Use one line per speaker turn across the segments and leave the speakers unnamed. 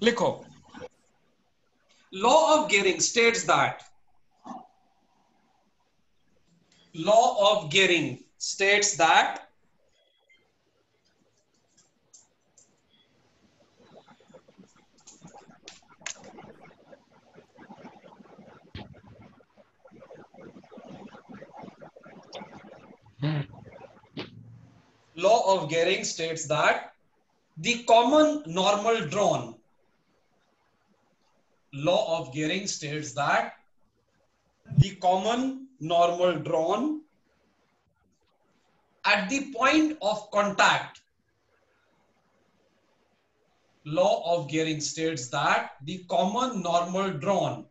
लिखो, law of गेरिंग states that, law of Gehring states that law of Gehring states that the common normal drawn, law of Gehring states that the common normal drawn at the point of contact, law of Gehring states that the common normal drawn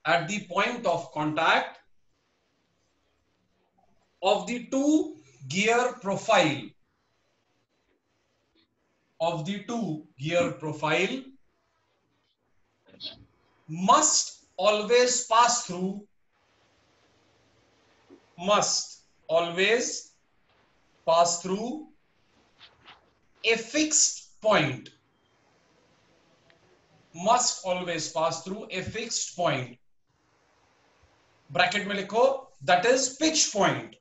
at the point of contact of the two gear profile, of the two gear profile must always pass through, must always pass through a fixed point, must always pass through a fixed point, bracket में लिखो, that is pitch point,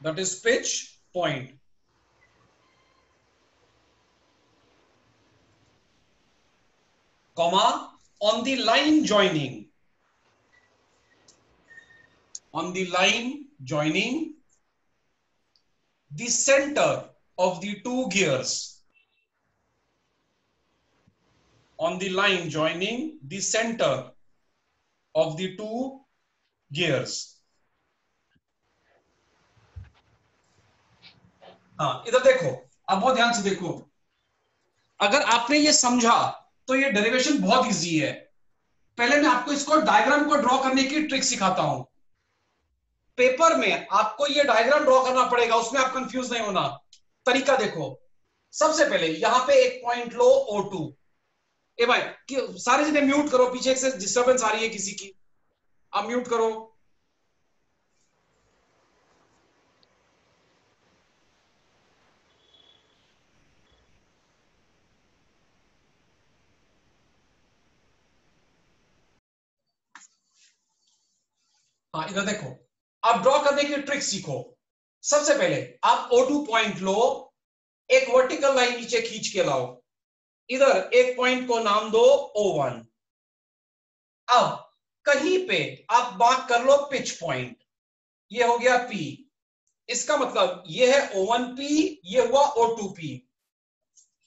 that is pitch point, comma, on the line joining, on the line joining the center of the two gears, on the line joining the center of the two gears. हाँ, इधर देखो, अब बहुत ध्यान से देखो, अगर आपने ये समझा तो ये डेरिवेशन बहुत इजी है। पहले मैं आपको इसको डायग्राम को ड्रॉ करने की ट्रिक सिखाता हूं। पेपर में आपको ये डायग्राम ड्रॉ करना पड़ेगा, उसमें आप कंफ्यूज नहीं होना। तरीका देखो, सबसे पहले यहां पे एक पॉइंट लो O2। ए भाई सारे जने म्यूट करो, पीछे से डिस्टर्बेंस आ रही है किसी की, आप म्यूट करो। हाँ, इधर देखो, आप ड्रॉ करने की ट्रिक सीखो। सबसे पहले आप O2 पॉइंट लो, एक वर्टिकल लाइन नीचे खींच के लाओ, इधर एक पॉइंट को नाम दो O1। अब कहीं पे आप मार्क कर लो पिच पॉइंट, ये हो गया P, इसका मतलब ये है O1P, ये हुआ O2P।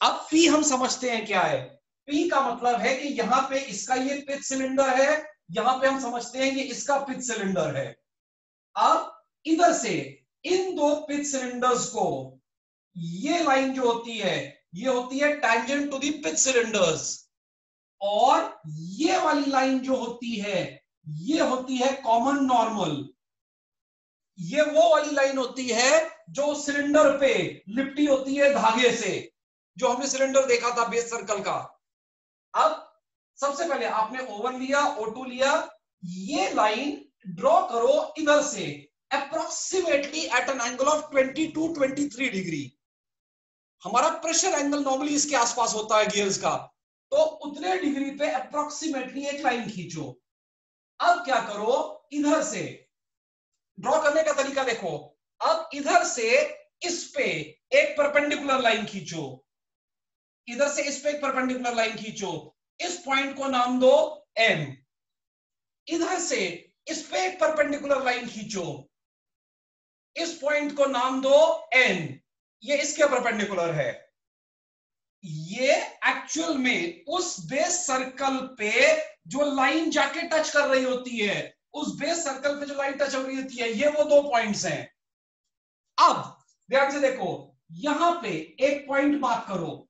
अब P हम समझते हैं क्या है, P का मतलब है कि यहां पे इसका ये पिच सिलेंडर है, यहां पे हम समझते हैं कि इसका पिच सिलेंडर है। अब इधर से इन दो पिच सिलेंडर्स को, ये लाइन जो होती है ये होती है tangent to the pitch cylinders, और ये वाली लाइन जो होती है ये होती है कॉमन नॉर्मल। ये वो वाली लाइन होती है जो सिलेंडर पे लिपटी होती है धागे से, जो हमने सिलेंडर देखा था बेस सर्कल का। अब सबसे पहले आपने O1 लिया, O2 लिया, ये लाइन ड्रॉ करो इधर से approximately at an angle of 22-23 degree. हमारा प्रेशर एंगल नॉर्मली इसके आसपास होता है गियर्स का, तो उतने डिग्री पे अप्रोक्सीमेटली एक लाइन खींचो। अब क्या करो, इधर से ड्रॉ करने का तरीका देखो, अब इधर से इस पे एक परपेंडिकुलर लाइन खींचो, इधर से इस पे एक परपेंडिकुलर लाइन खींचो, इस पॉइंट को नाम दो M, इधर से इस पे एक परपेंडिकुलर लाइन खींचो, इस पॉइंट को नाम दो N, ये इसके परपेंडिकुलर है। ये एक्चुअल में उस बेस सर्कल पे जो लाइन जाके टच कर रही होती है, उस बेस सर्कल पे जो लाइन टच हो रही होती है, ये वो दो पॉइंट्स हैं। अब ध्यान से देखो, यहां पे एक पॉइंट मार्क करो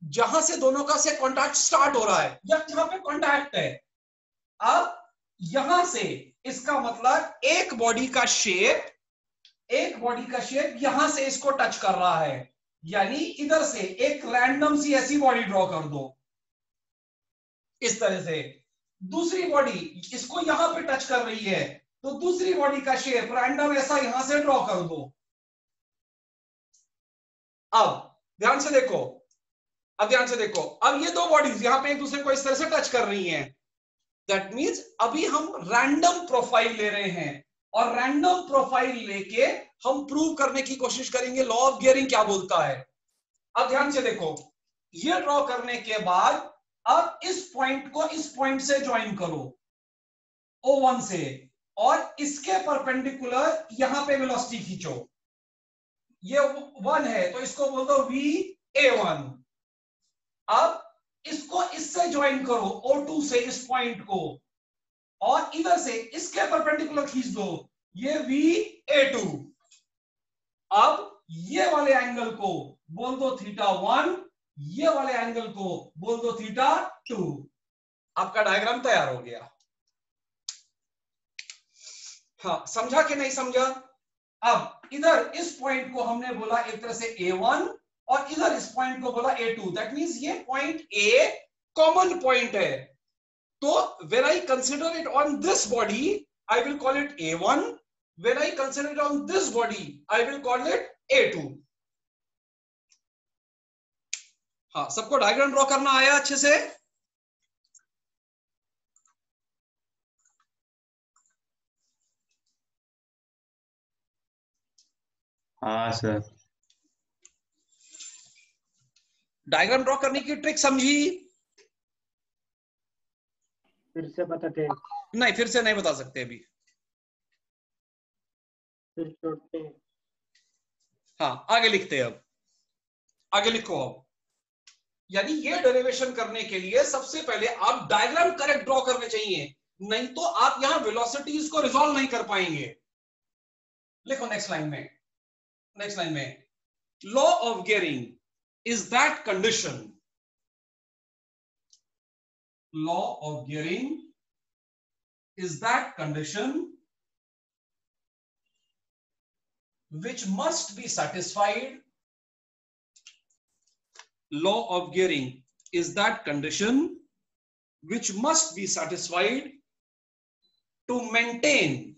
जहां से दोनों का से कॉन्टैक्ट स्टार्ट हो रहा है, या जहां पे कॉन्टैक्ट है। अब यहां से इसका मतलब एक बॉडी का शेप, एक बॉडी का शेप यहां से इसको टच कर रहा है, यानी इधर से एक रैंडम सी ऐसी बॉडी ड्रॉ कर दो इस तरह से। दूसरी बॉडी इसको यहां पे टच कर रही है, तो दूसरी बॉडी का शेप रैंडम ऐसा यहां से ड्रॉ कर दो। अब ध्यान से देखो, अब ध्यान से देखो, अब ये दो बॉडीज यहां पे एक दूसरे को इस तरह से टच कर रही हैं। दैट मींस अभी हम रैंडम प्रोफाइल ले रहे हैं और रैंडम प्रोफाइल लेके हम प्रूव करने की कोशिश करेंगे लॉ ऑफ गियरिंग क्या बोलता है। अब ध्यान से देखो, ये ड्रॉ करने के बाद अब इस पॉइंट को इस पॉइंट से ज्वाइन करो O1 से, और इसके परपेंडिकुलर यहां पे वेलोसिटी खींचो। ये 1 है तो इसको बोल दो VA1। अब इसको इससे ज्वाइन करो O2 से इस पॉइंट को, और इधर से इसके परपेंडिकुलर खींच दो, ये VA2। अब ये वाले एंगल को बोल दो θ1, ये वाले एंगल को बोल दो θ2। आपका डायग्राम तैयार हो गया। हाँ, समझा कि नहीं समझा? अब इधर इस पॉइंट को हमने बोला एक तरह से A1 और इधर इस पॉइंट को बोला A2। दैट मींस ये पॉइंट A कॉमन पॉइंट है। तो when I consider it on this body, I will call it A1. When I consider it on this body, I will call it A2. हाँ, सबको diagram draw करना आया अच्छे से?
हाँ सर।
डायग्राम ड्रॉ करने की ट्रिक समझी?
फिर से बताते हैं।
नहीं, फिर से नहीं बता सकते अभी,
फिर छोड़ते हैं।
हाँ, आगे लिखते हैं। अब आगे लिखो। अब यानी ये डेरिवेशन करने के लिए सबसे पहले आप डायग्राम करेक्ट ड्रॉ करने चाहिए, नहीं तो आप यहां वेलोसिटीज को रिजॉल्व नहीं कर पाएंगे। लिखो नेक्स्ट लाइन में, नेक्स्ट लाइन में, law of gearing is that condition, law of gearing is that condition which must be satisfied. Law of gearing is that condition which must be satisfied to maintain.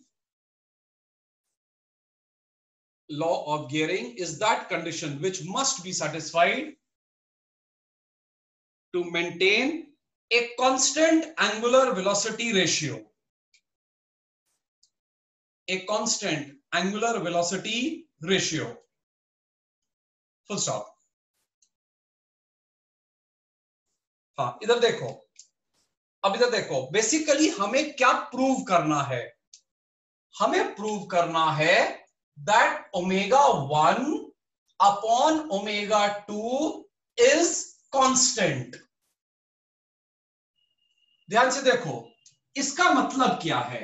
Law of gearing is that condition which must be satisfied to maintain a constant angular velocity ratio. A constant angular velocity ratio. Full stop. हाँ, इधर देखो, अब इधर देखो, basically हमें क्या prove करना है? हमें प्रूव करना है दैट ω1 अपॉन ω2 इज कांस्टेंट। ध्यान से देखो, इसका मतलब क्या है?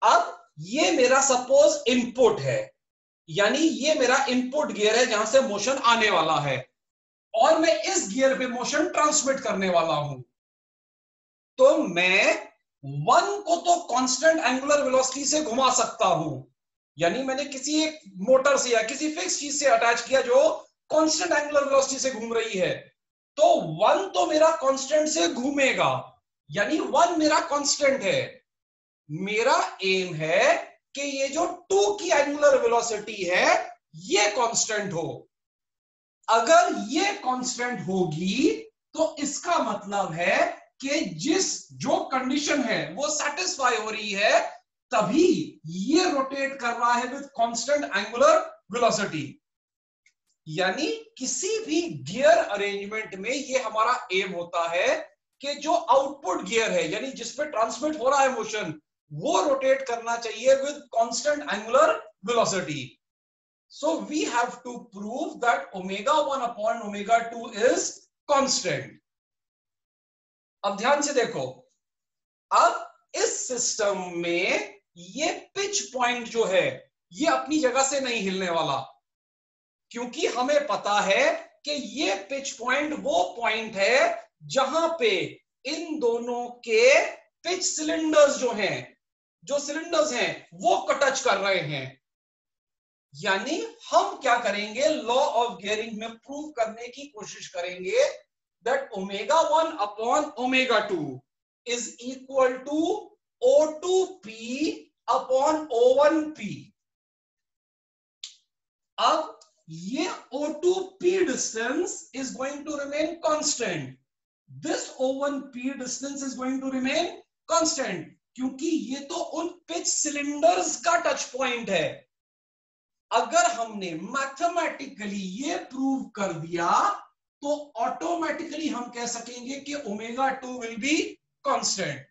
अब ये मेरा सपोज इनपुट है, यानी ये मेरा इनपुट गियर है जहां से मोशन आने वाला है, और मैं इस गियर पे मोशन ट्रांसमिट करने वाला हूं। तो मैं 1 को तो कांस्टेंट एंगुलर वेलोसिटी से घुमा सकता हूं, यानी मैंने किसी एक मोटर से या किसी फिक्स चीज से अटैच किया जो कांस्टेंट एंगुलर वेलोसिटी से घूम रही है, तो 1 तो मेरा कांस्टेंट से घूमेगा, यानी 1 मेरा कांस्टेंट है। मेरा एम है कि ये जो 2 की एंगुलर वेलोसिटी है ये कांस्टेंट हो। अगर ये कांस्टेंट होगी तो इसका मतलब है कि जो कंडीशन है वो सेटिस्फाई हो रही है, तभी ये रोटेट कर रहा है विद कांस्टेंट एंगुलर वेलोसिटी। यानी किसी भी गियर अरेंजमेंट में ये हमारा एम होता है कि जो आउटपुट गियर है, यानी जिस पे ट्रांसमिट हो रहा है मोशन, वो रोटेट करना चाहिए with constant angular velocity. So we have to prove that ω1 upon ω2 is constant. अब ध्यान से देखो, अब इस सिस्टम में ये पिच पॉइंट जो है ये अपनी जगह से नहीं हिलने वाला, क्योंकि हमें पता है कि ये पिच पॉइंट वो पॉइंट है जहां पे इन दोनों के पिच सिलेंडर्स जो सिलेंडर्स हैं वो टच कर रहे हैं। यानी हम क्या करेंगे, लॉ ऑफ गियरिंग में प्रूव करने की कोशिश करेंगे that ω1 upon ω2 is equal to O2P upon O1P। अब ये O2P distance is going to remain constant. This O1P distance is going to remain constant, क्योंकि ये तो उन पिच सिलेंडर्स का टच पॉइंट है. अगर हमने मैथमेटिकली ये प्रूव कर दिया तो ऑटोमेटिकली हम कह सकेंगे कि ω2 will be constant.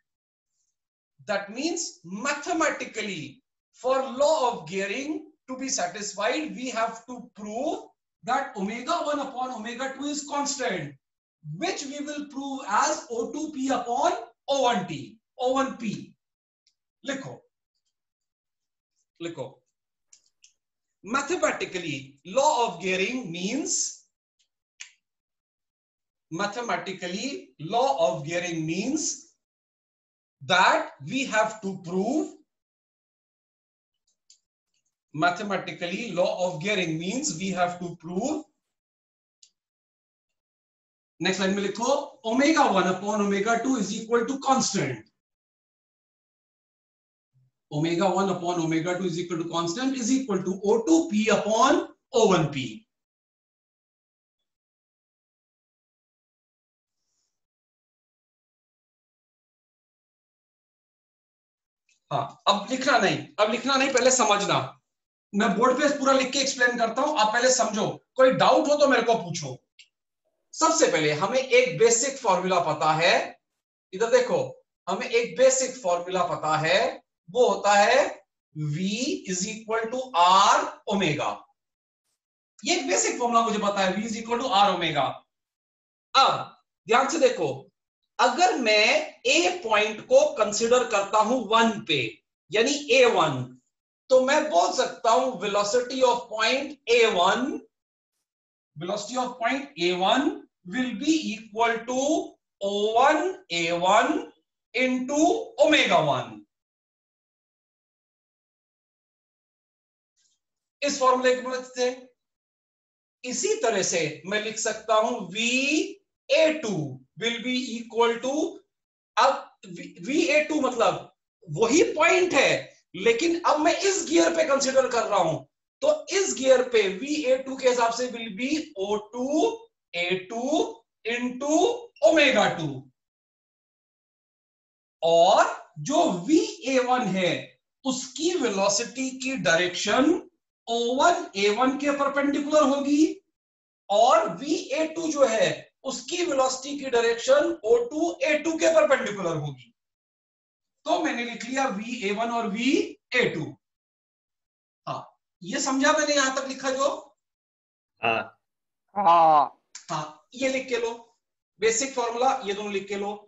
That means mathematically for law of gearing to be satisfied, we have to prove that ω1 upon ω2 is constant, which we will prove as O2P upon O1T, O1P. लिखो लिखो. Mathematically, law of gearing means that we have to prove. Mathematically, law of gearing means we have to prove. Next line में लिखो ω1 upon ω2 is equal to constant. ω1 upon ω2 is equal to constant is equal to O2P upon O1P. हाँ, अब लिखना नहीं, पहले समझना. मैं board पे पूरा लिख के एक्सप्लेन करता हूं, आप पहले समझो. कोई डाउट हो तो मेरे को पूछो. सबसे पहले हमें एक बेसिक फॉर्मूला पता है. इधर देखो, हमें एक बेसिक फॉर्मूला पता है, वो होता है V is equal to R omega. ये एक बेसिक फॉर्मूला मुझे पता है, V is equal to R omega. अब ध्यान से देखो, अगर मैं A पॉइंट को कंसिडर करता हूं 1 पे, यानी A1, तो मैं बोल सकता हूं velocity of point A1 will be equal to O1 A1 into ω1. इस फॉर्मूले की मदद से. इसी तरह से मैं लिख सकता हूं VA2 will be equal to, अब VA2 मतलब वही पॉइंट है, लेकिन अब मैं इस गियर पे कंसीडर कर रहा हूं, तो इस गियर पे VA2 के हिसाब से will be O2 A2 into ω2. और जो VA1 है उसकी वेलोसिटी की डायरेक्शन O1 A1 के परपेंडिकुलर होगी, और VA2 जो है उसकी वेलोसिटी की डायरेक्शन O2 A2 के परपेंडिकुलर होगी. तो मैंने लिख लिया VA1 और VA2. हाँ, ये समझा मैंने यहां तक लिखा जो? हाँ, ये लिख के लो बेसिक फॉर्मूला, ये दोनों लिख के लो.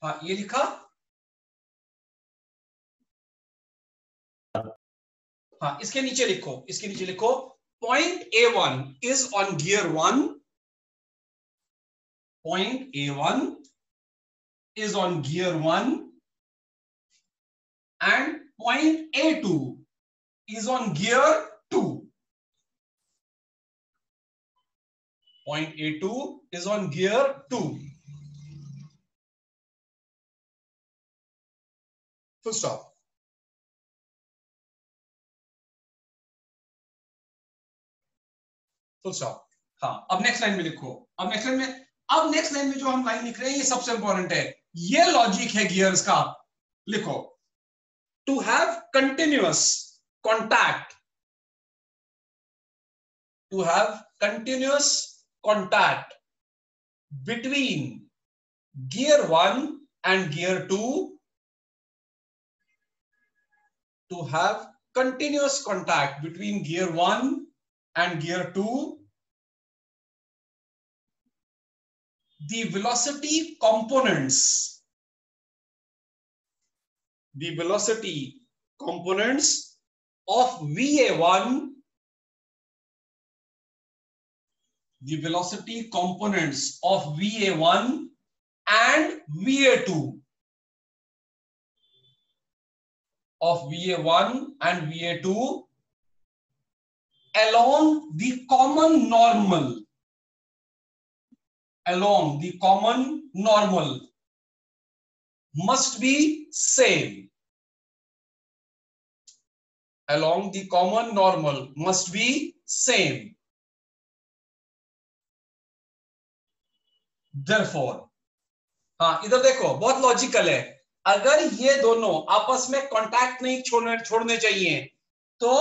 हाँ, ये लिखा. हाँ, इसके नीचे लिखो point A1 is on gear 1. Point A1 is on gear 1 and point A2 is on gear 2. Point A2 is on gear 2. Full stop. Full stop. हाँ, अब नेक्स्ट लाइन में लिखो. अब नेक्स्ट लाइन में जो हम लाइन लिख रहे हैं ये सबसे इंपॉर्टेंट है. ये लॉजिक है गियर्स का. लिखो, to have continuous contact between gear 1 and gear 2, to have continuous contact between gear 1 and gear 2, the velocity components of VA1, and VA2 of VA1 and VA2 along the common normal. Along the common normal must be same. Along the common normal must be same. Therefore, हाँ इधर देखो बहुत logical है, अगर ये दोनों आपस में कांटेक्ट नहीं छोड़ने चाहिए तो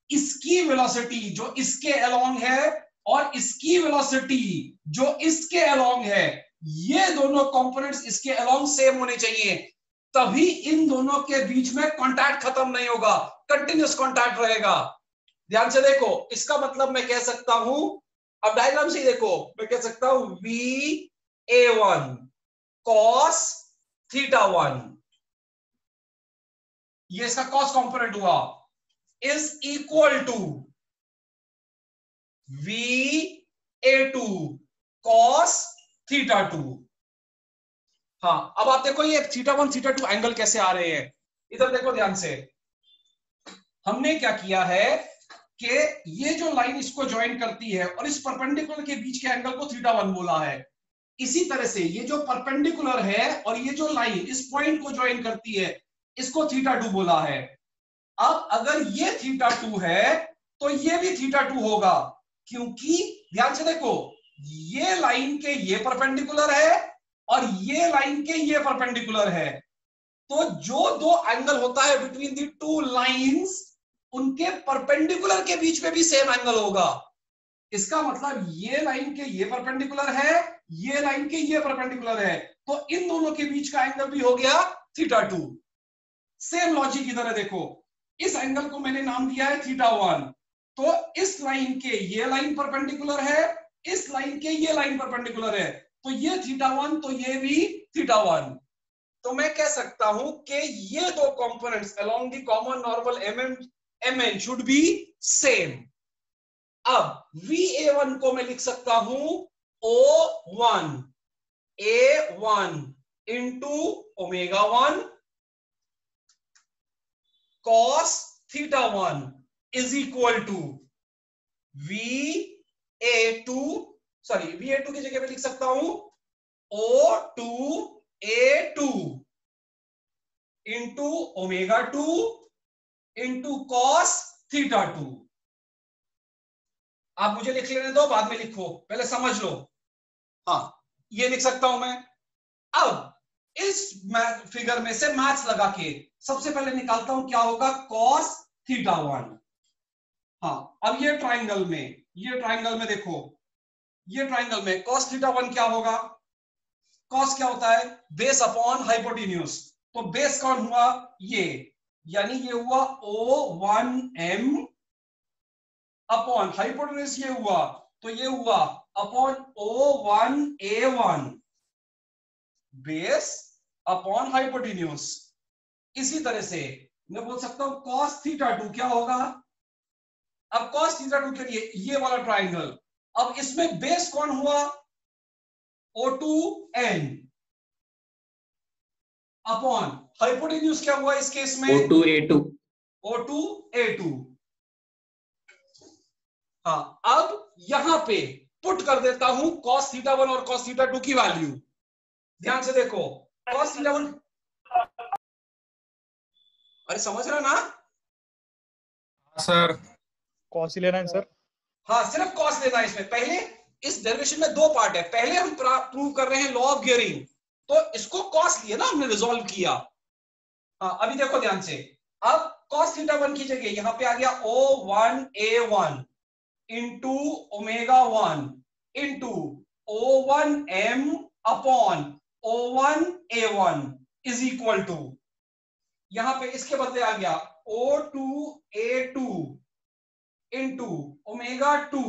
इसकी वेलोसिटी जो इसके अलोंग है और इसकी वेलोसिटी जो इसके अलोंग है, ये दोनों कंपोनेंट्स इसके अलोंग सेम होने चाहिए, तभी इन दोनों के बीच में कांटेक्ट खत्म नहीं होगा, कंटिन्यूस कांटेक्ट रहेगा। ध्यान से देखो, इसका मतलब मैं कह सकता हूं, अब डायग्राम से देखो, मैं कह सकता हूं VA1 cos θ1, ये इसका कॉस कंपोनेंट हुआ, is equal to VA2 cos θ2। हाँ अब आप देखो ये θ1 θ2 एंगल कैसे आ रहे हैं, इधर देखो ध्यान से, हमने क्या किया है कि ये जो लाइन इसको ज्वाइन करती है और इस परपेंडिकुलर के बीच के एंगल को θ1 बोला है, इसी तरह से ये जो परपेंडिकुलर है और ये जो लाइन इस पॉइंट को ज्वाइन करती है, इसको θ2 बोला है। अब अगर ये θ2 है तो ये भी θ2 होगा, क्योंकि ध्यान से देखो ये लाइन के ये परपेंडिकुलर है और ये लाइन के ये परपेंडिकुलर है, तो जो दो एंगल होता है बिटवीन दी टू लाइंस, उनके परपेंडिकुलर के बीच में भी सेम एंगल होगा। इसका मतलब ये लाइन के ये परपेंडिकुलर है, ये लाइन के ये परपेंडिकुलर है, तो इन दोनों के बीच का एंगल भी हो गया θ2। सेम लॉजिक इधर है, देखो इस एंगल को मैंने नाम दिया है θ1, तो इस लाइन के ये लाइन परपेंडिकुलर है, इस लाइन के ये लाइन परपेंडिकुलर है, तो ये θ1 तो ये भी θ1। तो मैं कह सकता हूं कि ये दो components along the common normal mn should be same. अब VA1 को मैं लिख सकता हूं O1 A1 into ω1 cos θ1 is equal to VA2 की जगह पे लिख सकता हूं O2 A2 into ω2 into cos θ2। आप मुझे लिख लेने दो, बाद में लिखो, पहले समझ लो। हाँ ये लिख सकता हूं मैं। अब इस फिगर में से मैथ्स लगा के सबसे पहले निकालता हूं क्या होगा, cos θ1। हाँ अब ये ट्राइंगल में देखो, ये ट्राइंगल में cos θ1 क्या होगा, cos क्या होता है, बेस अपॉन हाइपोटेन्यूज, तो बेस कौन हुआ ये, यानी ये हुआ O1m अपॉन हाइपोटेन्यूज ये हुआ, तो ये हुआ upon O1A1 base upon hypotenuse. इसी तरह से मैं बोल सकता हूं cos θ2 क्या होगा, अब cos θ2 के लिए ये वाला ट्राइंगल, अब इसमें बेस कौन हुआ O2n अपॉन हाइपोटेन्यूज क्या हुआ इस केस में O2A2। हाँ अब यहां पे पुट कर देता हूं cos θ1 और cos θ2 की वैल्यू। ध्यान से देखो cos θ1, अरे समझ रहा ना
सर, कॉस ही लेना है सर।
हाँ सिर्फ cos लेना है इसमें। पहले इस डेरिवेशन में दो पार्ट है, पहले हम प्रूव कर रहे हैं लॉ ऑफ गियरिंग, तो इसको cos लिया ना हमने, रिजॉल्व किया। हाँ अभी देखो ध्यान से, अब cos θ1 की जगह यहां पे आ गया O1A1 into ω1 into O1m upon O1A1 is equal to, यहां पे इसके बदले आ गया O2A2 इंटू ω2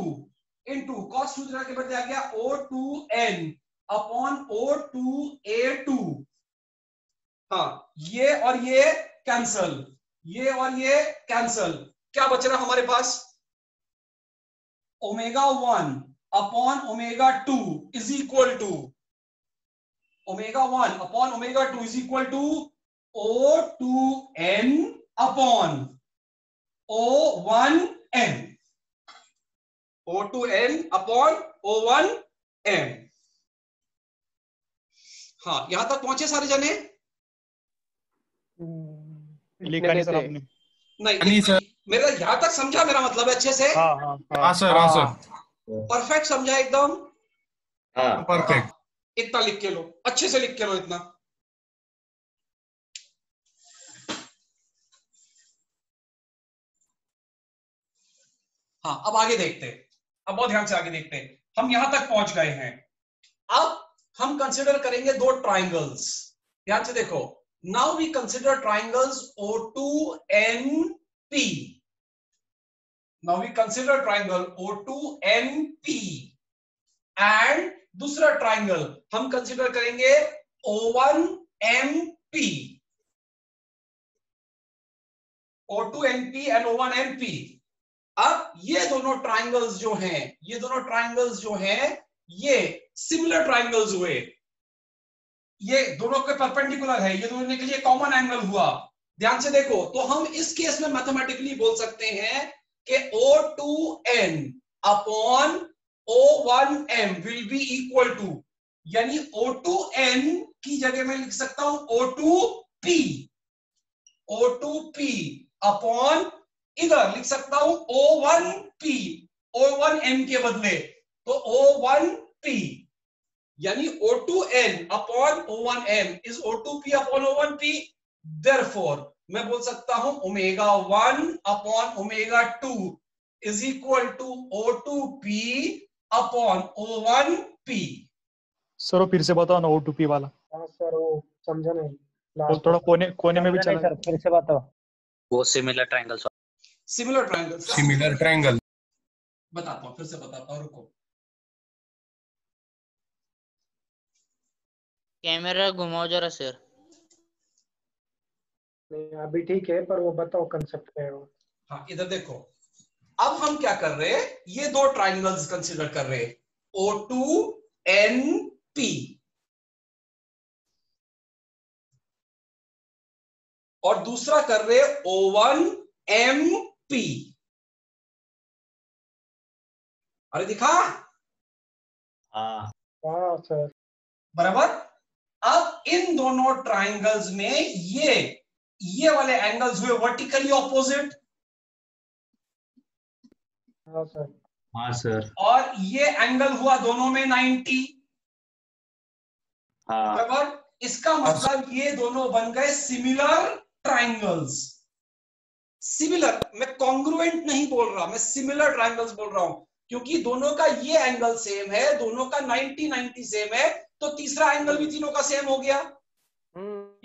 इंटू cos θ के बदले आ गया O2n अपॉन O2A2। हाँ ये और ये कैंसल, ये और ये कैंसल, क्या बच रहा हमारे पास, ω1 upon ω2 is equal to, ω1 upon ω2 is equal to O2n upon O1M, O2N upon O1M। हाँ, यहां तक पहुंचे सारे जने?
लिखा नहीं सर आपने।
नहीं सर, मेरा यहां तक समझा? मेरा मतलब है अच्छे से?
हाँ सर, हाँ सर,
परफेक्ट समझा एकदम?
हाँ
परफेक्ट।
इतना लिख के लो, अच्छे से लिख के लो इतना। हाँ, अब आगे देखते हैं, अब बहुत ध्यान से आगे देखते हैं। हम यहां तक पहुंच गए हैं। अब हम कंसिडर करेंगे दो ट्राइंगल्स। ध्यान से देखो, now we consider triangles O2NP। Now we consider triangle O2NP and दूसरा ट्राइंगल हम कंसिडर करेंगे O1MP। O2NP and O1MP। अब ये दोनों ट्राइंगल्स जो हैं, ये सिमिलर ट्राइंगल्स हुए, ये दोनों के परपेंडिकुलर है, ये दोनों के लिए कॉमन एंगल हुआ। ध्यान से देखो, तो हम इस केस में मैथमेटिकली बोल सकते हैं कि O2N upon O1M will be equal to, यानी O2N की जगह मैं लिख सकता हूं O2P अपॉन, इधर लिख सकता हूं O1P, O1M के बदले तो O1P, यानी O2N upon O1M is O2P upon O1P। Therefore मैं बोल सकता हूं ω1 upon ω2 is equal to O2P upon O1P।
Sir वो फिर से बताओ ना, O2P वाला।
हाँ सर, वो समझा नहीं।
वो थोड़ा कोने में भी चला।
सर फिर से बताओ।
वो सिमिलर ट्रायंगल्स
ट्रायंगल
बताता हूं, फिर से बताता हूं, रुको।
कैमरा घुमाओ जरा सर।
नहीं अभी ठीक है, पर वो बताओ कंसेप्ट क्या है वो।
हाँ, इधर देखो, अब हम क्या कर रहे हैं, ये दो ट्राइंगल्स कंसीडर कर रहे हैं, O2NP और दूसरा कर रहे हैं O1MP। अरे दिखा?
हाँ
हाँ सर।
बराबर। अब इन दोनों ट्राइंगल्स में ये वाले एंगल्स हुए वर्टिकली ऑपोजिट।
हाँ सर।
हाँ सर।
और ये एंगल हुआ दोनों में 90।
हाँ
बराबर। इसका मतलब ये दोनों बन गए सिमिलर ट्राइंगल्स। सिमिलर, मैं कॉन्ग्रुएंट नहीं बोल रहा, मैं सिमिलर ट्राइंगल्स बोल रहा हूं, क्योंकि दोनों का ये एंगल सेम है, दोनों का 90-90 सेम है, तो तीसरा एंगल भी तीनों का सेम हो गया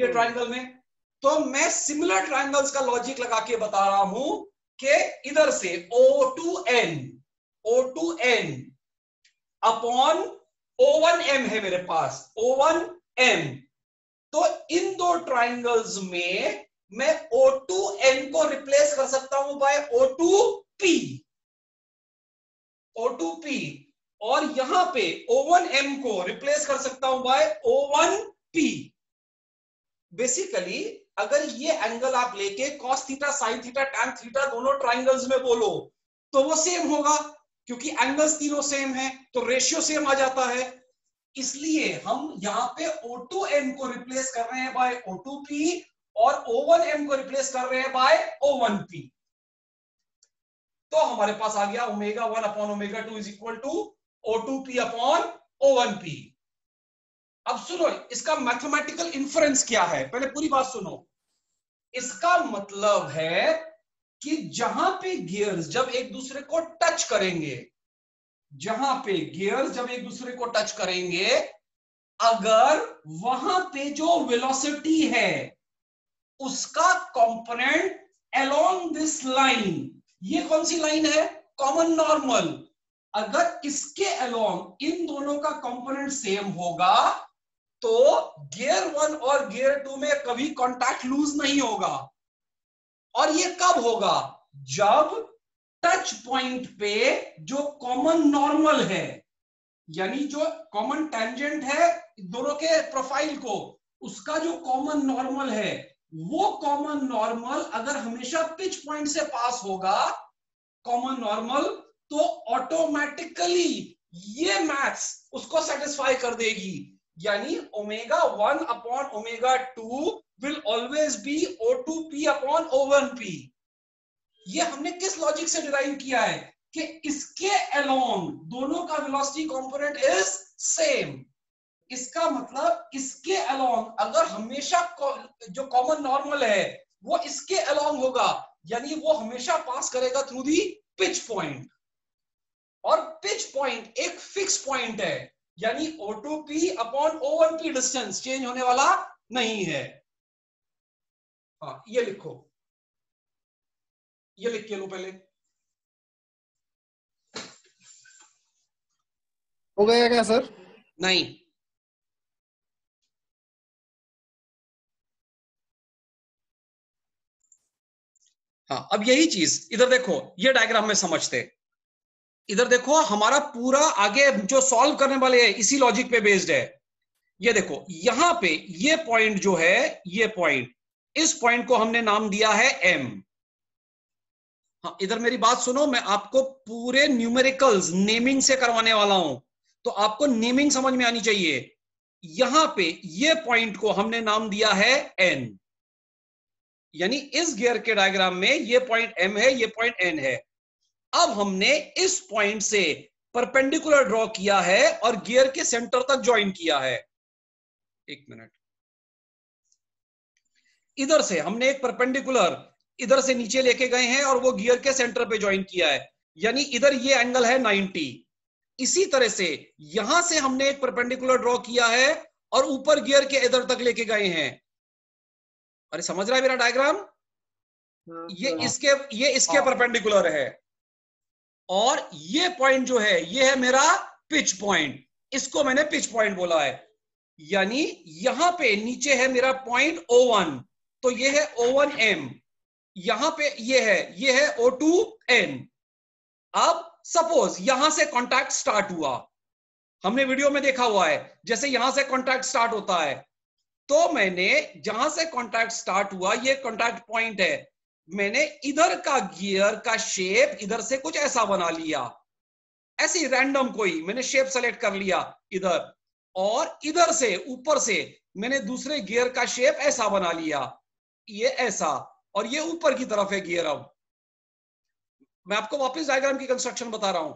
ये ट्राइंगल में। तो मैं सिमिलर ट्राइंगल्स का लॉजिक लगा के बता रहा हूं कि इधर से O2N अपॉन O1M है मेरे पास, O1M। तो इन दो ट्राइंगल्स में मैं O2N को रिप्लेस कर सकता हूं बाय O2P, और यहां पे O1M को रिप्लेस कर सकता हूं बाय O1P। बेसिकली अगर ये एंगल आप लेके cos theta, sin theta, tan theta दोनों ट्राइंगल्स में बोलो तो वो सेम होगा, क्योंकि एंगल्स तीनों सेम है, तो रेशियो सेम आ जाता है। इसलिए हम यहां पे O2N को रिप्लेस कर रहे हैं बाय O2P और O1M को रिप्लेस कर रहे हैं बाय O1P। तो हमारे पास आ गया ω1 upon ω2 is equal to O2P upon O1P। अब सुनो, इसका मैथमेटिकल इन्फरेंस क्या है, पहले पूरी बात सुनो। इसका मतलब है कि जहां पे गियर्स जब एक दूसरे को टच करेंगे, अगर वहां पे जो वेलोसिटी है उसका कंपोनेंट अलोंग दिस लाइन, ये कौन सी लाइन है, कॉमन नॉर्मल, अगर इसके अलोंग इन दोनों का कंपोनेंट सेम होगा तो गियर 1 और गियर 2 में कभी कांटेक्ट लूज नहीं होगा। और ये कब होगा, जब टच पॉइंट पे जो कॉमन नॉर्मल है, यानी जो कॉमन टेंजेंट है दोनों के प्रोफाइल को, उसका जो कॉमन नॉर्मल है वो कॉमन नॉर्मल अगर हमेशा पिच पॉइंट से पास होगा कॉमन नॉर्मल, तो ऑटोमेटिकली ये मैथ्स उसको सेटिस्फाई कर देगी। यानी ω1 upon ω2 will always be O2P upon O1P। ये हमने किस लॉजिक से डिराइव किया है कि इसके अलोंग दोनों का वेलोसिटी कंपोनेंट इज सेम। इसका मतलब इसके अलोंग अगर हमेशा जो कॉमन नॉर्मल है वो इसके अलोंग होगा, यानी वो हमेशा पास करेगा थ्रू दी पिच पॉइंट, और पिच पॉइंट एक फिक्स पॉइंट है, यानी O2P upon O1P distance change होने वाला नहीं है। हाँ ये लिखो, ये लिख के लो पहले।
हो गया क्या सर?
नहीं, हाँ अब यही चीज इधर देखो, ये डायग्राम में समझते। इधर देखो हमारा पूरा आगे जो सॉल्व करने वाले हैं इसी लॉजिक पे बेस्ड है। ये देखो यहां पे ये पॉइंट जो है, ये पॉइंट, इस पॉइंट को हमने नाम दिया है m। हाँ इधर मेरी बात सुनो, मैं आपको पूरे न्यूमेरिकल्स नेमिंग से करवाने वाला हूं, तो आपको नेमिंग समझ में आनी चाहिए। यहां पे ये पॉइंट को हमने नाम दिया है n, यानी इस गियर के डायग्राम में ये पॉइंट m है, ये पॉइंट n है। अब हमने इस पॉइंट से परपेंडिकुलर ड्रॉ किया है और गियर के सेंटर तक ज्वाइन किया है। एक मिनट, इधर से हमने एक परपेंडिकुलर इधर से नीचे लेके गए हैं और वो गियर के सेंटर पे ज्वाइन किया है, यानी इधर ये एंगल है 90। इसी तरह से यहां से हमने एक परपेंडिकुलर ड्रॉ किया है और ऊपर गियर के इधर तक लेके गए हैं। अरे समझ रहा है मेरा डायग्राम? ये इसके परपेंडिकुलर है, और ये पॉइंट जो है ये है मेरा पिच पॉइंट, इसको मैंने पिच पॉइंट बोला है। यानी यहां पे नीचे है मेरा पॉइंट O1, तो ये है O1M, यहां पे ये है O2N। अब सपोज यहां से कांटेक्ट स्टार्ट हुआ, हमने वीडियो में देखा हुआ है जैसे यहां से कांटेक्ट स्टार्ट होता है, तो मैंने जहां से कांटेक्ट स्टार्ट हुआ ये कांटेक्ट पॉइंट है, मैंने इधर का गियर का शेप इधर से कुछ ऐसा बना लिया, ऐसी रैंडम कोई मैंने शेप सेलेक्ट कर लिया इधर, और इधर से ऊपर से मैंने दूसरे गियर का शेप ऐसा बना लिया, ये ऐसा, और ये ऊपर की तरफ है गियर। अब मैं आपको वापस डायग्राम की कंस्ट्रक्शन बता रहा हूं।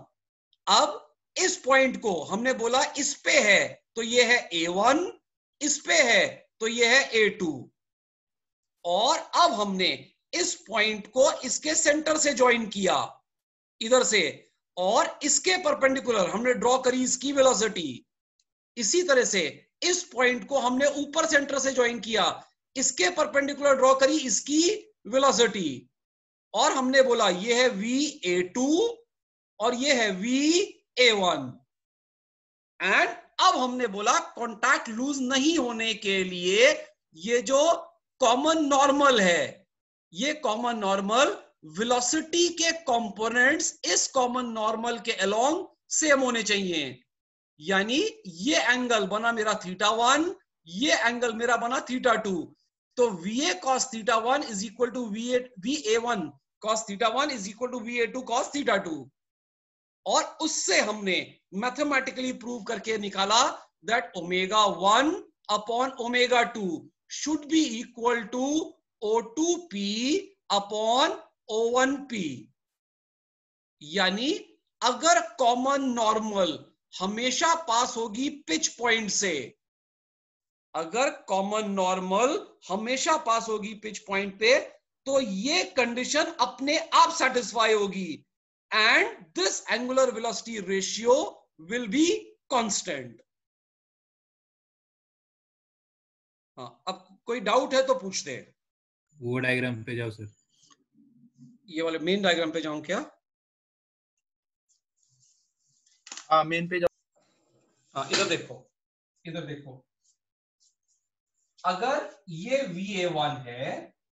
अब इस पॉइंट को हमने बोला इस पे है तो ये है A1, इस पे है तो ये है A2, और अब हमने इस पॉइंट को इसके सेंटर से ज्वाइन किया इधर से, और इसके परपेंडिकुलर हमने ड्रॉ करी इसकी वेलोसिटी। इसी तरह से इस पॉइंट को हमने ऊपर सेंटर से ज्वाइन किया, इसके परपेंडिकुलर ड्रॉ करी इसकी वेलोसिटी, और हमने बोला ये है VA2 और ये है VA1। एंड अब हमने बोला कांटेक्ट लूज नहीं होने के लिए ये जो कॉमन नॉर्मल है, ये कॉमन नॉर्मल वेलोसिटी के कंपोनेंट्स इस कॉमन नॉर्मल के अलोंग सेम होने चाहिए। यानी ये एंगल बना मेरा θ1, ये एंगल मेरा बना θ2, तो VA cos θ1 is equal to VA1 cos θ1 is equal to VA2 cos θ2। और उससे हमने मैथमेटिकली प्रूव करके निकाला that ω1 upon ω2 should be equal to O2P upon O1P। यानी अगर कॉमन नॉर्मल हमेशा पास होगी पिच पॉइंट से, अगर कॉमन नॉर्मल हमेशा पास होगी पिच पॉइंट पे, तो ये कंडीशन अपने आप सेटिस्फाई होगी and this angular velocity ratio will be constant. हाँ अब कोई डाउट है तो पूछते हैं।
वो डायग्राम पे जाओ सर।
ये वाले मेन डायग्राम पे जाऊं क्या?
हाँ मेन पे जाओ।
हाँ इधर देखो, इधर देखो, अगर ये VA1 है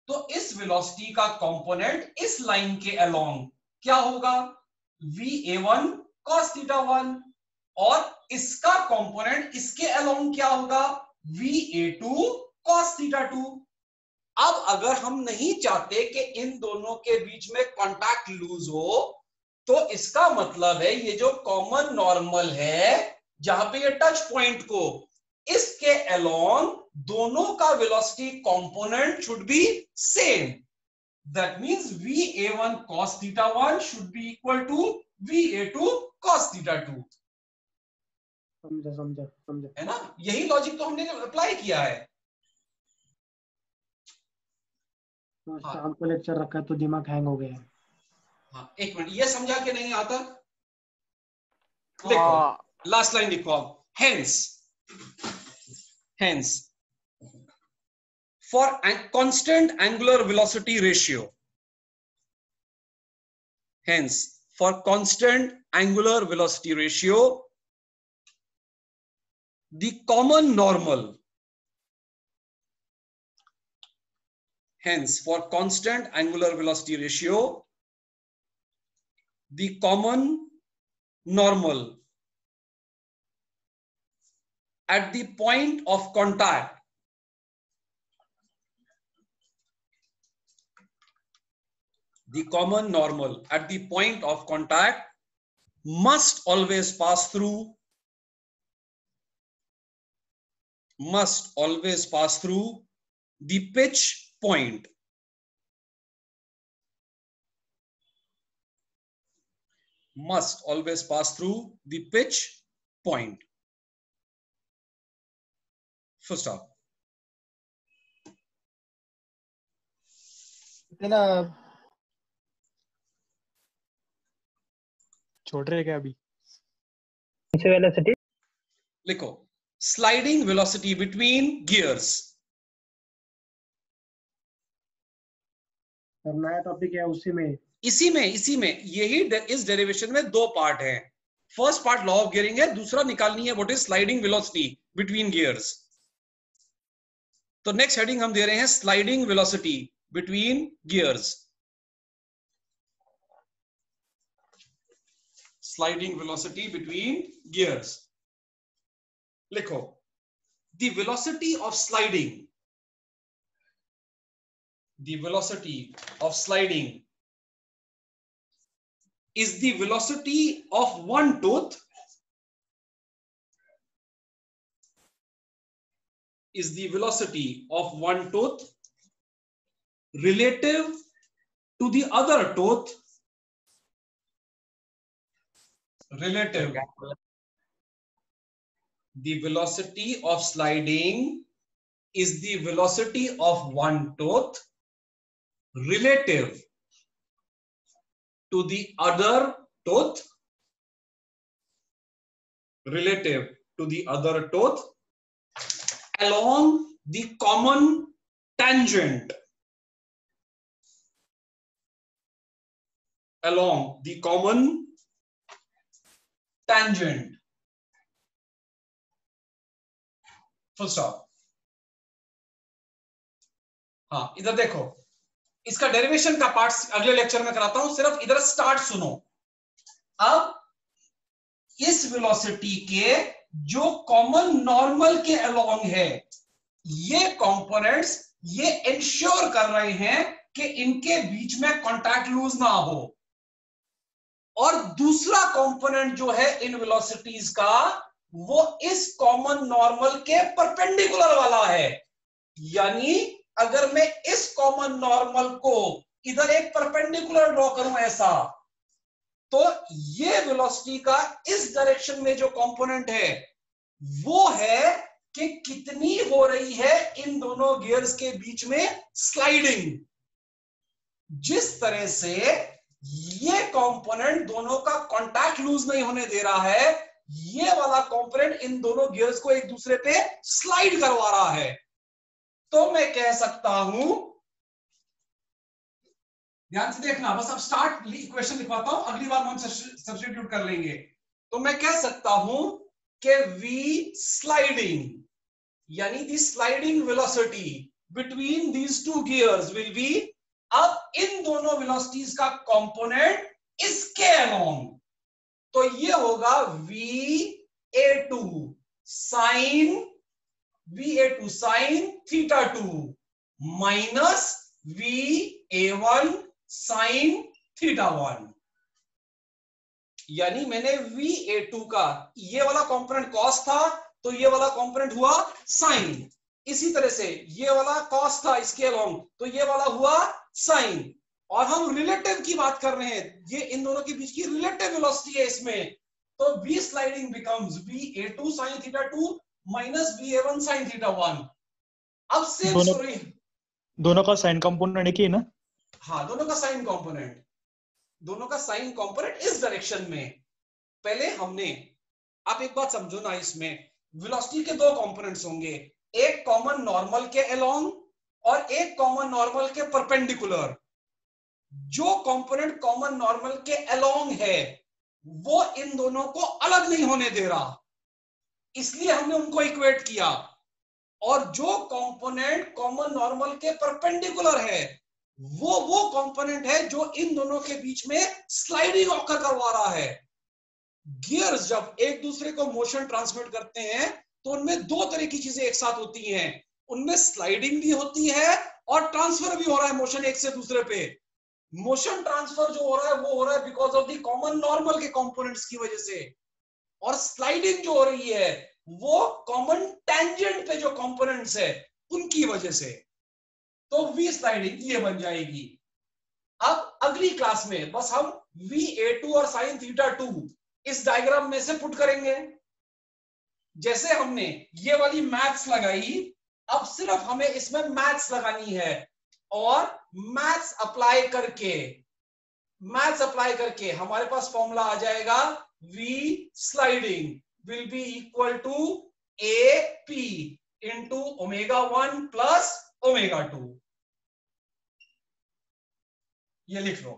तो इस वेलोसिटी का कंपोनेंट इस लाइन के अलोंग क्या होगा? VA1 cos θ1, और इसका कंपोनेंट इसके अलोंग क्या होगा? VA2 cos θ2। अब अगर हम नहीं चाहते कि इन दोनों के बीच में कांटेक्ट लूज हो, तो इसका मतलब है ये जो कॉमन नॉर्मल है जहां पे ये टच पॉइंट को, इसके अलोंग दोनों का velocity component should be same. That means VA1 cos θ1 should be equal to VA2 cos θ2.
समझा समझा समझा.
है ना? यही लॉजिक तो हमने अप्लाई किया है.
शाम को लेक्चर रखा है तो दिमाग हैंग हो गया है.
हाँ, एक मिनट, ये समझा के नहीं आता? देखो लास्ट लाइन लिखो आप. hence for a constant angular velocity ratio, hence for constant angular velocity ratio, the common normal, hence for constant angular velocity ratio, the common normal at the point of contact must always pass through the pitch point. Must always pass through the pitch point. Full stop.
इतना छोड़ रहे क्या अभी?
Velocity
लिखो sliding velocity between gears.
नया topic है
इसी में यही इस डेरिवेशन में दो पार्ट हैं. First part law of gearing है, दूसरा निकालनी है what is sliding velocity between gears. तो नेक्स्ट हेडिंग हम दे रहे हैं sliding velocity between gears. Sliding velocity between gears. लिखो the velocity of sliding, the velocity of sliding is the velocity of one tooth relative to the other tooth the velocity of sliding is the velocity of one tooth relative to the other tooth along the common tangent full stop. हाँ, इधर देखो, इसका derivation का part अगले lecture में कराता हूं, सिर्फ इधर स्टार्ट सुनो. अब इस वेलोसिटी के जो कॉमन नॉर्मल के अलोंग है, ये कंपोनेंट्स ये इंश्योर कर रहे हैं कि इनके बीच में कांटेक्ट लूज ना हो. और दूसरा कंपोनेंट जो है इन वेलोसिटीज का, वो इस कॉमन नॉर्मल के परपेंडिकुलर वाला है. यानी अगर मैं इस कॉमन नॉर्मल को इधर एक परपेंडिकुलर ड्रॉ करूं ऐसा, तो ये वेलोसिटी का इस डायरेक्शन में जो कंपोनेंट है वो है कि कितनी हो रही है इन दोनों गियर्स के बीच में स्लाइडिंग. जिस तरह से ये कंपोनेंट दोनों का कांटेक्ट लूज नहीं होने दे रहा है, ये वाला कंपोनेंट इन दोनों गियर्स को एक दूसरे पे स्लाइड करवा रहा है. तो मैं कह सकता हूं, ध्यान से देखना, बस अब स्टार्ट इक्वेशन लिखवाता हूं, अगली बार हम सब्स्टिट्यूट कर लेंगे. तो मैं कह सकता हूं कि V स्लाइडिंग यानी the sliding velocity between these two gears will be, अब इन दोनों वेलोसिटीज का कंपोनेंट इसके अलोंग, तो ये होगा VA2 sign θ2 minus VA1 sin θ1। यानी मैंने VA2 का ये वाला कंपोनेंट कॉस था तो ये वाला कंपोनेंट हुआ साइन, इसी तरह से ये वाला कॉस था इसके अलोंग तो ये वाला हुआ साइन। और हम रिलेटिव की बात कर रहे हैं, ये इन दोनों के बीच की रिलेटिव वेलोसिटी है इसमें, तो V sliding becomes VA2 sin θ2 minus VA1 sin θ1। अब सेम स्टोरी,
दोनों का साइन कंपोनेंट एक ही है ना?
हाँ दोनों का साइन कंपोनेंट, दोनों का साइन कंपोनेंट इस डायरेक्शन में। पहले हमने, आप एक बात समझो ना, इसमें वेलोसिटी के दो कंपोनेंट्स होंगे, एक कॉमन नॉर्मल के अलोंग और एक कॉमन नॉर्मल के परपेंडिकुलर। जो कंपोनेंट कॉमन नॉर्मल के अलोंग है वो इन दोनों को अलग नहीं होने दे रहा, इसलिए हमने उनको इक्वेट किया। और जो कंपोनेंट कॉमन नॉर्मल के परपेंडिकुलर है वो कंपोनेंट है जो इन दोनों के बीच में स्लाइडिंग ऑकर करवा रहा है। गियर्स जब एक दूसरे को मोशन ट्रांसमिट करते हैं तो उनमें दो तरह की चीजें एक साथ होती हैं, उनमें स्लाइडिंग भी होती है और ट्रांसफर भी हो रहा है मोशन एक से दूसरे पे। मोशन ट्रांसफर जो हो रहा है वो हो रहा है because of the common normal के कंपोनेंट्स की वजह से, और स्लाइडिंग जो हो रही है वो कॉमन टेंजेंट पे जो कंपोनेंट्स है उनकी वजह से। तो V स्लाइडिंग ये बन जाएगी। अब अगली क्लास में बस हम VA2 और sin θ2 इस डायग्राम में से पुट करेंगे। जैसे हमने ये वाली मैथ्स लगाई, अब सिर्फ हमें इसमें मैथ्स लगानी है, और मैथ्स अप्लाई करके हमारे पास फॉर्मूला आ जाएगा V sliding will be equal to AP into ω1 plus ω2। ये लिख लो।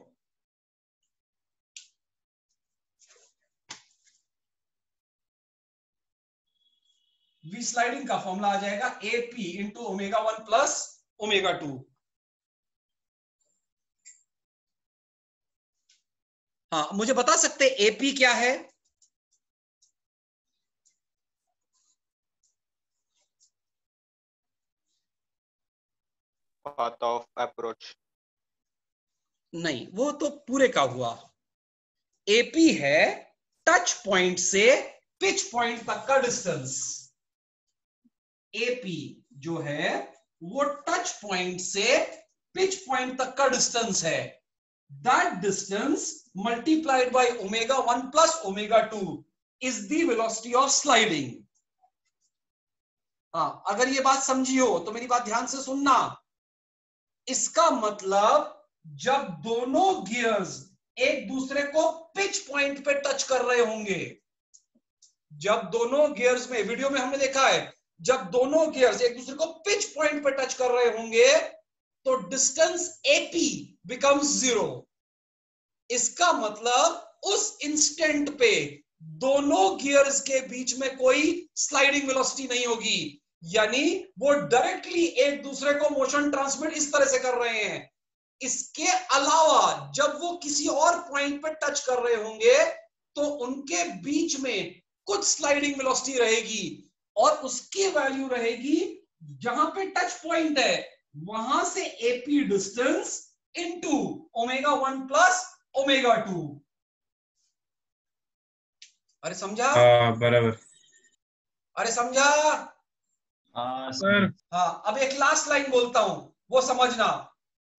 V स्लाइडिंग का फॉर्मूला आ जाएगा AP इंटू ω1 प्लस ω2। हाँ, मुझे बता सकते AP क्या है?
Path of approach.
नहीं, वो तो पूरे का हुआ। AP है टच पॉइंट से पिच पॉइंट तक का डिस्टेंस। AP जो है वो टच पॉइंट से पिच पॉइंट तक का डिस्टेंस है। That distance multiplied by ω1 plus ω2 is the velocity of sliding। हाँ, अगर ये बात समझी हो तो मेरी बात ध्यान से सुनना। इसका मतलब जब दोनों गियर्स एक दूसरे को पिच पॉइंट पे टच कर रहे होंगे, जब दोनों गियर्स में, वीडियो में हमने देखा है, जब दोनों गियर्स एक दूसरे को पिच पॉइंट पे टच कर रहे होंगे तो डिस्टेंस AP बिकम्स 0। इसका मतलब उस इंस्टेंट पे दोनों गियर्स के बीच में कोई स्लाइडिंग वेलोसिटी नहीं होगी, यानी वो डायरेक्टली एक दूसरे को मोशन ट्रांसमिट इस तरह से कर रहे हैं। इसके अलावा जब वो किसी और पॉइंट पे टच कर रहे होंगे तो उनके बीच में कुछ स्लाइडिंग वेलोसिटी रहेगी, और उसकी वैल्यू रहेगी जहां पे टच पॉइंट है वहां से AP डिस्टेंस इनटू ω1 प्लस ω2। अरे समझा?
बराबर।
अरे समझा?
सर
हाँ, अब एक लास्ट लाइन बोलता हूं, वो समझना,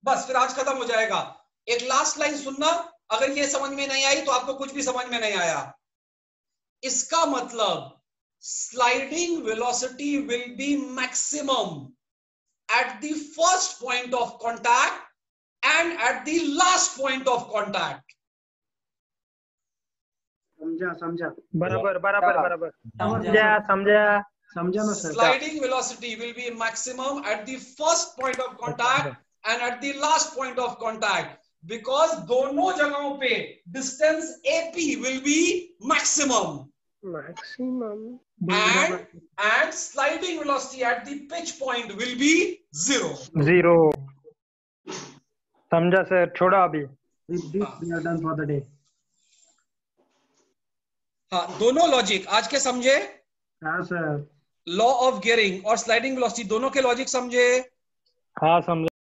बस फिर आज खत्म हो जाएगा। एक लास्ट लाइन सुनना, अगर ये समझ में नहीं आई तो आपको कुछ भी समझ में नहीं आया। इसका मतलब sliding velocity will be maximum at the first point of contact and at the last point of contact।
समझा
बराबर बराबर बराबर
समझा ना sir.
Sliding velocity will be maximum at the first point of contact and at the last point of contact, because दोनों जगहों पे distance AP will be maximum and sliding velocity at the pitch point will be 0।
समझा sir, छोड़ा अभी।
With this we are done for the day।
हाँ, दोनों logic आज के समझे?
हाँ सर।
लॉ ऑफ गियरिंग और स्लाइडिंग वेलोसिटी दोनों के लॉजिक समझे?
हाँ समझा